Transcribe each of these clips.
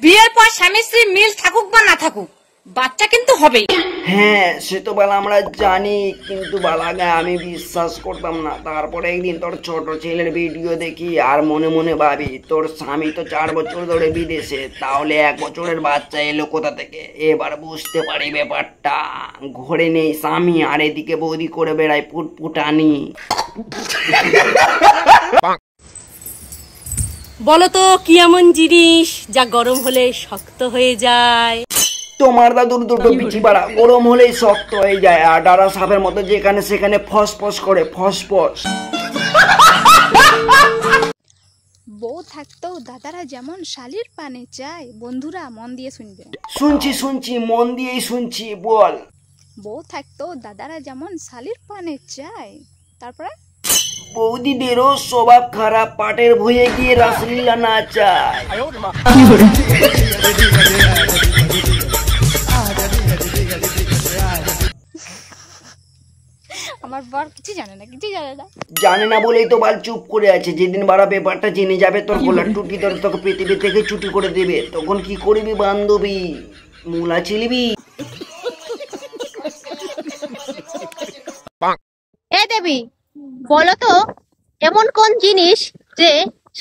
বিয়ের পর স্বামী স্ত্রী মিল থাকুক বা না থাকুক, বাচ্চা কিন্তু হবেই। হ্যাঁ সে তো বলা আমরা জানি, কিন্তু বালাগা আমি বিশ্বাস করতাম না। তারপরে একদিন তোর ছোট ছেলের ভিডিও দেখি আর মনে মনে ভাবি তোর স্বামী তো 4 বছর ধরে বিদেশে, তাহলে 1 বছরের বাচ্চা এলো কোথা থেকে। এবার বুঝতে পারি ব্যাপারটা, ঘরে নেই স্বামী আর এদিকে বৌদি করে বেড়ায় পুটপুটানি। বলতো কি এমন জিনিস যা গরম হলে শক্ত হয়ে যায়? তোমার দাদুর দুটো পিঠি বাড়া, গরম হলেই শক্ত হয়ে যায় আর ডারা সাপের মতো যেখানে সেখানে ফসফস করে ফসফস। বউ থাকতেও দাদারা যেমন শালির পানে চায়। বন্ধুরা মন দিয়ে শুনবে। শুনছি মন দিয়েই শুনছি, বল। বউ থাকতেও দাদারা যেমন শালির পানে চায়। তারপরে বৌদিদেরও স্বভাব খারাপ, পাটের ভুঁয়ে গিয়ে রাসলীলা না চায়। আমার বর কিছু জানে না, কিছু জানে না। জানে না বলেই তো বাল চুপ করে আছে। যেদিন বাড়া ব্যাপারটা জেনে যাবে তোর গলার টুটি ধরে তোকে পৃথিবী থেকে ছুটি করে দেবে, তখন কি করবি বান্ধবী? মুলা ছিলিবি? এ দেবী, বলো তো এমন কোন জিনিস যে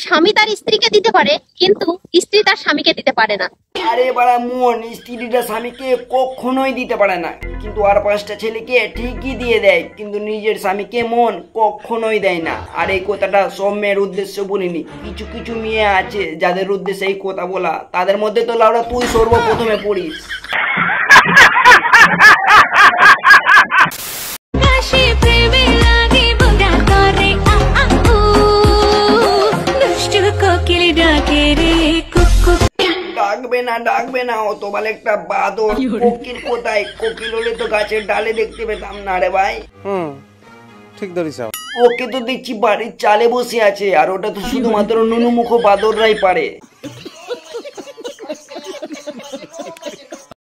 স্বামী তার স্ত্রীকে দিতে পারে কিন্তু স্ত্রী তার স্বামীকে দিতে পারে না? আরে বাড়া মন, স্ত্রীটা স্বামীকে কখনোই দিতে পারে না, কিন্তু আর 5টা ছেলেকে ঠিকই দিয়ে দেয়, কিন্তু নিজের স্বামীকে মন কখনোই দেয় না। আর এই কথাটা সব মেয়ের উদ্দেশ্য বলিনি, কিছু কিছু মেয়ে আছে যাদের উদ্দেশ্যে এই কথা বলা, তাদের মধ্যে তো লাউড়া তুই সর্বপ্রথমে পড়িস। ডাকবে না অত বলে একটা বাদর। কোকিল কোথায়? কোকিল হলে তো গাছের ডালে দেখতে পেতাম না রে ভাই। ঠিক ধরিস। ওকে তো দেখছি বাড়ির চালে বসে আছে, আর ওটা তো শুধুমাত্র নুনুমুখ বাদররাই পারে।